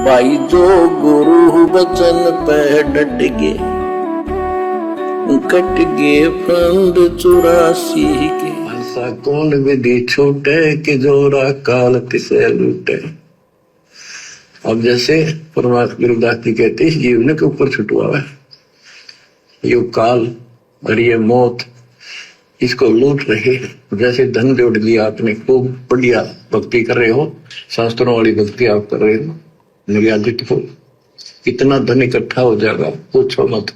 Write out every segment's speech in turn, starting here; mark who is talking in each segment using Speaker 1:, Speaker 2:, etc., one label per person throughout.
Speaker 1: भाई जो गुरु बचन पे डट गे, कट गे फंद 84 के।
Speaker 2: ऐसा कौन विधि छूटे कि जोरा काल तिसे लूटे। अब जैसे परमात्मा गुरुदास जी कहते हैं, जीवन के ऊपर छुटवा है यो काल और ये मौत, इसको लूट रहे। जैसे धन जोड़ लिया आपने, खूब बढ़िया भक्ति कर रहे हो, शास्त्रों वाली भक्ति आप कर रहे हो, मर्यादित हो, इतना धन इकट्ठा हो जाएगा पूछो मत।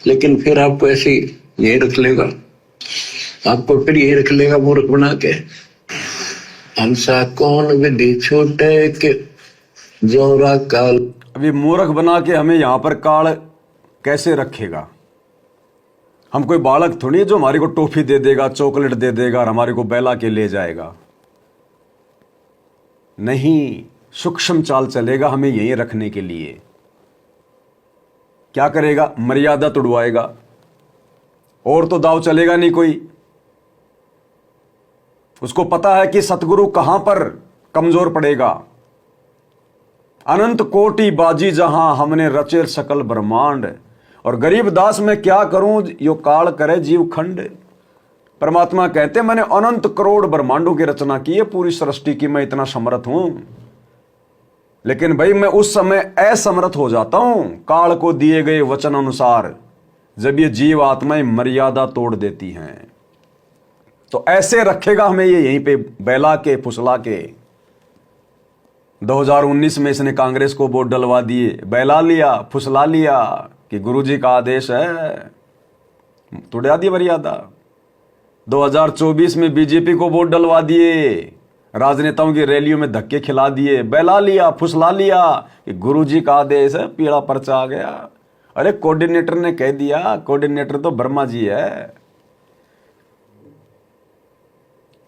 Speaker 2: लेकिन फिर आपको ऐसी यही रख लेगा, आपको फिर यही रख लेगा मूर्ख बना के। हंसा कौन विधि छूटे के जोरा काल।
Speaker 3: अभी मूर्ख बना के हमें यहां पर काल कैसे रखेगा। हम कोई बालक थोड़ी जो हमारे को टॉफी दे देगा, चॉकलेट दे देगा और हमारे को बहला के ले जाएगा। नहीं, सूक्ष्म चाल चलेगा हमें यहीं रखने के लिए। क्या करेगा? मर्यादा तुड़वाएगा, और तो दाव चलेगा नहीं कोई। उसको पता है कि सतगुरु कहां पर कमजोर पड़ेगा। अनंत कोटि बाजी जहां हमने रचे सकल ब्रह्मांड, और गरीब दास मैं क्या करूं यो काल करे जीव खंड। परमात्मा कहते मैंने अनंत करोड़ ब्रह्मांडों की रचना की है, पूरी सृष्टि की मैं इतना समर्थ हूं। लेकिन भाई मैं उस समय असमर्थ हो जाता हूं काल को दिए गए वचन अनुसार, जब ये जीव आत्माएं मर्यादा तोड़ देती हैं। तो ऐसे रखेगा हमें ये यहीं पे बहला के फुसला के। 2019 में इसने कांग्रेस को वोट डलवा दिए, बहला लिया, फुसला लिया कि गुरुजी का आदेश है, तोड़ा दी मर्यादा। 2024 में बीजेपी को वोट डलवा दिए, राजनेताओं की रैलियों में धक्के खिला दिए, बहला लिया, फुसला लिया कि गुरुजी का आदेश है, पीला पर्चा आ गया। अरे कोऑर्डिनेटर ने कह दिया, कोऑर्डिनेटर तो ब्रह्मा जी है।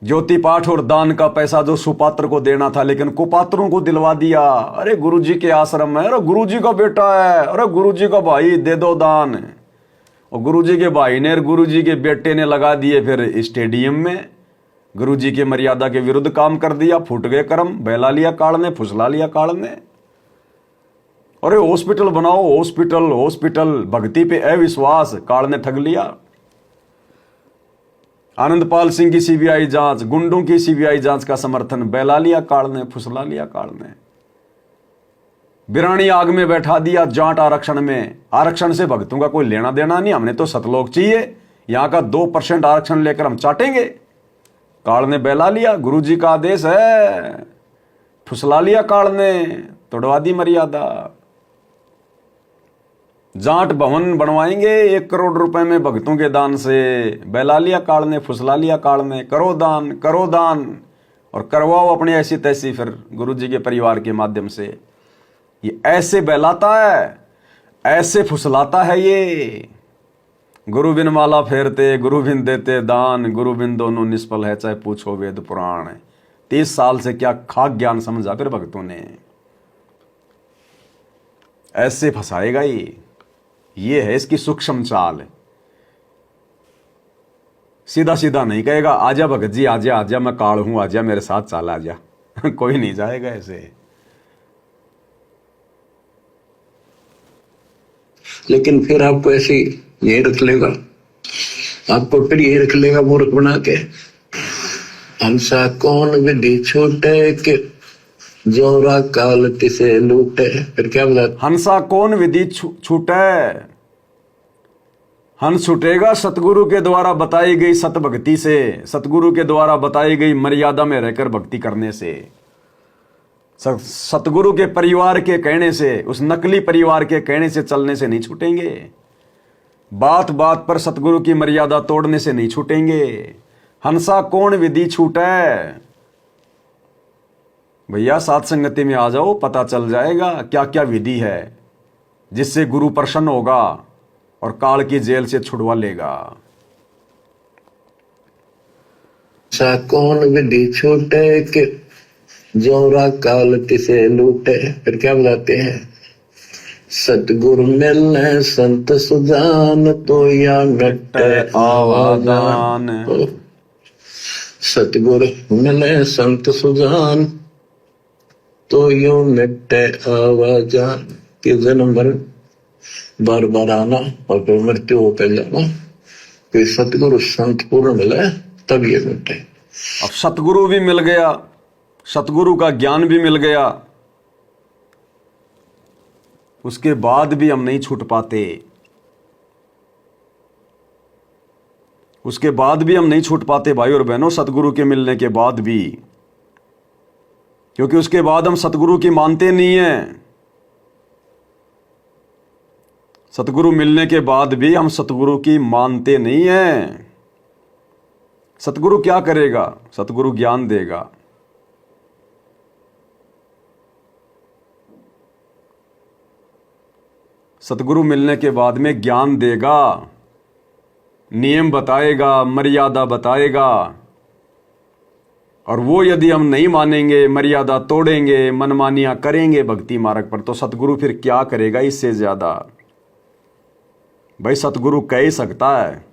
Speaker 3: ज्योति पाठ और दान का पैसा जो सुपात्र को देना था, लेकिन कुपात्रों को दिलवा दिया। अरे गुरुजी के आश्रम है, अरे गुरुजी का बेटा है, अरे गुरुजी का भाई, दे दो दान। और गुरुजी के भाई ने और गुरुजी के बेटे ने लगा दिए फिर स्टेडियम में, गुरुजी के मर्यादा के विरुद्ध काम कर दिया। फूट गए कर्म, बहला लिया काल ने, फुसला लिया काल ने। अरे हॉस्पिटल बनाओ, हॉस्पिटल हॉस्पिटल, भक्ति पे अविश्वास, काल ने ठग लिया। आनंदपाल सिंह की सीबीआई जांच, गुंडों की सीबीआई जांच का समर्थन, बहला लिया काल ने, फुसला लिया काल ने। बिरानी आग में बैठा दिया जाट आरक्षण में। आरक्षण से भक्तों का कोई लेना देना नहीं, हमने तो सतलोक चाहिए, यहां का 2% आरक्षण लेकर हम चाटेंगे। काल ने बहला लिया, गुरुजी का आदेश है, फुसला लिया काल ने, तोड़वा दी मर्यादा। जाट भवन बनवाएंगे 1 करोड़ रुपए में भक्तों के दान से, बहला लिया काल ने, फुसला लिया काल ने। करो दान और करवाओ अपनी ऐसी तैसी फिर गुरुजी के परिवार के माध्यम से। ये ऐसे बहलाता है, ऐसे फुसलाता है ये। गुरु बिन माला फेरते, गुरु बिन देते दान, गुरु बिन दोनों निष्फल है, चाहे पूछो वेद पुराण। 30 साल से क्या खाक ज्ञान समझा फिर भक्तों ने। ऐसे फंसाएगा ये है इसकी सूक्ष्म चाल। सीधा सीधा नहीं कहेगा आजा भगत जी, आजा आजा, मैं काल हूं, आजा मेरे साथ चाल आजा। कोई नहीं जाएगा ऐसे।
Speaker 2: लेकिन फिर आपको ऐसी यही रख लेगा, आपको फिर यही रख लेगा मूर्ख बना के। हंसा कौन विधि छूटे के जोरा काल तिसे लूटे। फिर क्या बोला?
Speaker 3: हंसा कौन विधि छूटे। हंस छूटेगा सतगुरु के द्वारा बताई गई सत भक्ति से, सतगुरु के द्वारा बताई गई मर्यादा में रहकर भक्ति करने से, सतगुरु के परिवार के कहने से, उस नकली परिवार के कहने से चलने से नहीं छूटेंगे। बात बात पर सतगुरु की मर्यादा तोड़ने से नहीं छूटेंगे। हंसा कौन विधि छूटे। भैया साथ संगति में आ जाओ, पता चल जाएगा क्या क्या विधि है जिससे गुरु प्रसन्न होगा और काल की जेल से छुड़वा लेगा।
Speaker 2: सा कौन विधि छूटे के जोरा काल तिसे लूटे। फिर क्या बताते हैं? सतगुरु मिलने संत सुजान, तो या मिटे आवादान। सतगुरु मिले संत सुजान, तो यूं मिटे आवाजा कि जन्म भर बार बार आना और फिर मृत्यु होकर जाना। फिर सतगुरु संत पूर्ण मिले तब ये मिटे।
Speaker 3: अब सतगुरु भी मिल गया, सतगुरु का ज्ञान भी मिल गया, उसके बाद भी हम नहीं छूट पाते, उसके बाद भी हम नहीं छूट पाते भाई और बहनों, सतगुरु के मिलने के बाद भी, क्योंकि उसके बाद हम सतगुरु की मानते नहीं हैं। सतगुरु मिलने के बाद भी हम सतगुरु की मानते नहीं हैं। सतगुरु क्या करेगा? सतगुरु ज्ञान देगा। सतगुरु मिलने के बाद में ज्ञान देगा, नियम बताएगा, मर्यादा बताएगा, और वो यदि हम नहीं मानेंगे, मर्यादा तोड़ेंगे, मनमानियां करेंगे भक्ति मार्ग पर, तो सतगुरु फिर क्या करेगा इससे ज्यादा? भाई सतगुरु कह ही सकता है,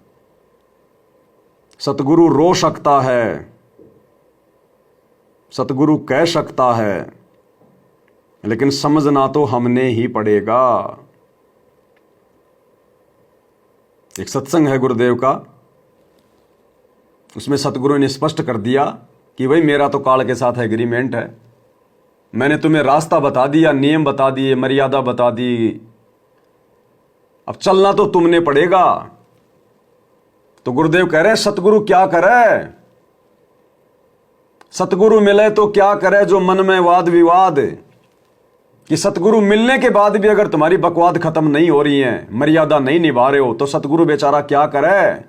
Speaker 3: सतगुरु रो सकता है, सतगुरु कह सकता है, लेकिन समझना तो हमने ही पड़ेगा। एक सत्संग है गुरुदेव का, उसमें सतगुरु ने स्पष्ट कर दिया कि भाई मेरा तो काल के साथ एग्रीमेंट है, मैंने तुम्हें रास्ता बता दिया, नियम बता दिए, मर्यादा बता दी, अब चलना तो तुमने पड़ेगा। तो गुरुदेव कह रहे सतगुरु क्या करे? सतगुरु मिले तो क्या करे जो मन में वाद विवाद, कि सतगुरु मिलने के बाद भी अगर तुम्हारी बकवाद खत्म नहीं हो रही है, मर्यादा नहीं निभा रहे हो, तो सतगुरु बेचारा क्या करे?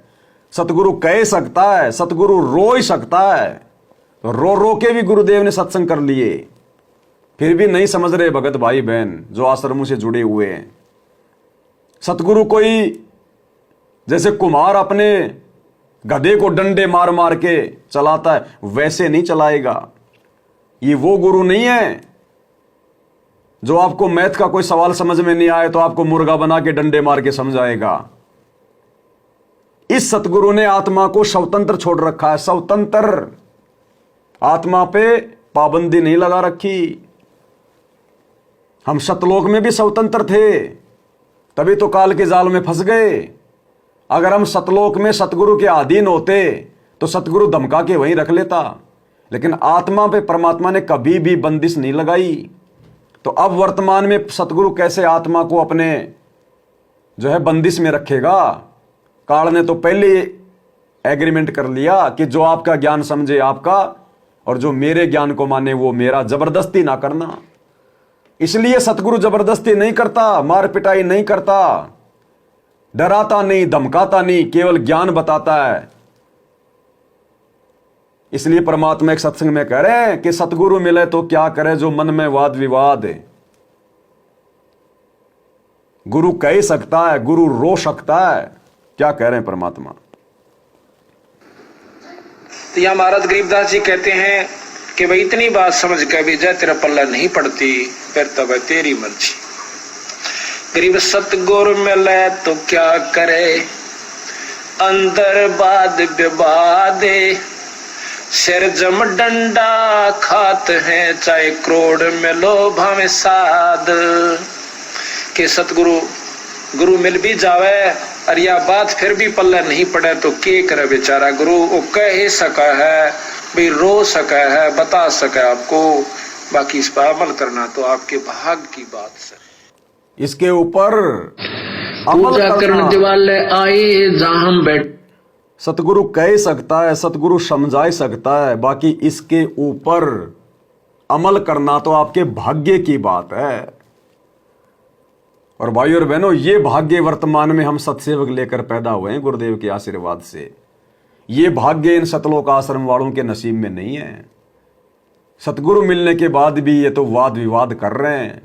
Speaker 3: सतगुरु कह सकता है, सतगुरु रो ही सकता है। तो रो रो के भी गुरुदेव ने सत्संग कर लिए, फिर भी नहीं समझ रहे भगत भाई बहन जो आश्रमों से जुड़े हुए हैं। सतगुरु कोई जैसे कुम्हार अपने गधे को डंडे मार मार के चलाता है, वैसे नहीं चलाएगा। ये वो गुरु नहीं है जो आपको मैथ का कोई सवाल समझ में नहीं आए तो आपको मुर्गा बना के डंडे मार के समझाएगा। इस सतगुरु ने आत्मा को स्वतंत्र छोड़ रखा है, स्वतंत्र, आत्मा पे पाबंदी नहीं लगा रखी। हम सतलोक में भी स्वतंत्र थे, तभी तो काल के जाल में फंस गए। अगर हम सतलोक में सतगुरु के अधीन होते तो सतगुरु धमका के वहीं रख लेता, लेकिन आत्मा पे परमात्मा ने कभी भी बंदिश नहीं लगाई। तो अब वर्तमान में सतगुरु कैसे आत्मा को अपने जो है बंदिश में रखेगा? काल ने तो पहले एग्रीमेंट कर लिया कि जो आपका ज्ञान समझे आपका, और जो मेरे ज्ञान को माने वो मेरा। जबरदस्ती ना करना। इसलिए सतगुरु जबरदस्ती नहीं करता, मार पिटाई नहीं करता, डराता नहीं, धमकाता नहीं, केवल ज्ञान बताता है। इसलिए परमात्मा एक सत्संग में कह रहे हैं कि सतगुरु मिले तो क्या करे जो मन में वाद विवाद है। गुरु कह सकता है, गुरु रो सकता है। क्या कह रहे हैं परमात्मा?
Speaker 4: तो यहां महाराज गरीबदास जी कहते हैं कि भाई इतनी बात समझ के भी जय तेरा पल्ला नहीं पड़ती, फिर तब तेरी मर्जी। गरीब सतगुरु मिले तो क्या करे, अंदर बाद विवाद, सिर जम डंडा खात है, चाहे करोड़ में लो भावे साध। के सतगुरु गुरु मिल भी जावे और या बात फिर भी पल्ले नहीं पड़े तो के करे बेचारा। गुरु वो कह ही सका है, भाई रो सका है, बता सका आपको, बाकी इस पर अमल करना तो आपके भाग की बात है।
Speaker 3: इसके ऊपर अमल करना।
Speaker 2: दिवाले आए जहां हम बैठ।
Speaker 3: सतगुरु कह सकता है, सतगुरु समझा सकता है, बाकी इसके ऊपर अमल करना तो आपके भाग्य की बात है। और भाई और बहनों, ये भाग्य वर्तमान में हम सत्सेवक लेकर पैदा हुए हैं गुरुदेव के आशीर्वाद से। ये भाग्य इन सतलोक आश्रम वालों के नसीब में नहीं है। सतगुरु मिलने के बाद भी ये तो वाद विवाद कर रहे हैं,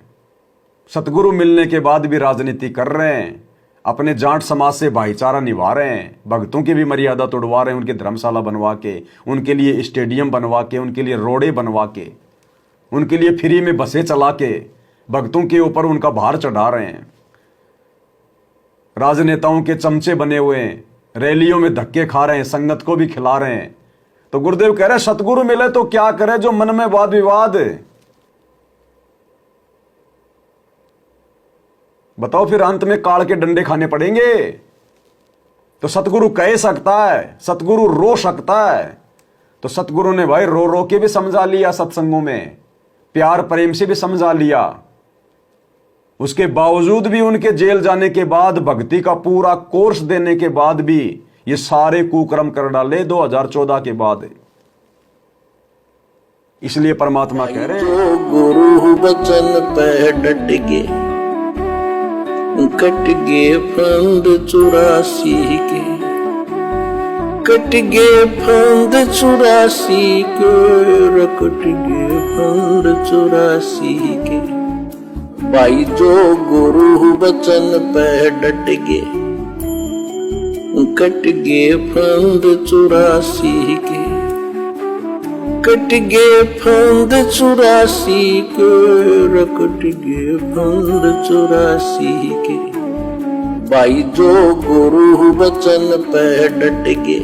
Speaker 3: सतगुरु मिलने के बाद भी राजनीति कर रहे हैं, अपने जाट समाज से भाईचारा निभा रहे हैं, भक्तों की भी मर्यादा तोड़वा रहे हैं, उनके धर्मशाला बनवा के, उनके लिए स्टेडियम बनवा के, उनके लिए रोडे बनवा के, उनके लिए फ्री में बसें चला के भक्तों के ऊपर उनका भार चढ़ा रहे हैं। राजनेताओं के चमचे बने हुए हैं, रैलियों में धक्के खा रहे हैं, संगत को भी खिला रहे हैं। तो गुरुदेव कह रहे हैं सतगुरु मिले तो क्या करे जो मन में वाद विवाद, बताओ फिर अंत में काल के डंडे खाने पड़ेंगे। तो सतगुरु कह सकता है, सतगुरु रो सकता है, तो सतगुरु ने भाई रो रो के भी समझा लिया, सत्संगों में प्यार प्रेम से भी समझा लिया। उसके बावजूद भी उनके जेल जाने के बाद, भक्ति का पूरा कोर्स देने के बाद भी ये सारे कुकर्म कर डाले 2014 के बाद। इसलिए परमात्मा कह रहे हैं,
Speaker 1: जो गुरु वचन पे डट गे, कट गे फंद 84 के, कट गे फंद 84 के, कट गे फंद 84 के। भाई जो गुरु वचन पे डट गे, कट गे फंद 84 के, कट गे फंद 84 के, कट गे फंद 84 के। भाई जो गुरु वचन पे डट गे,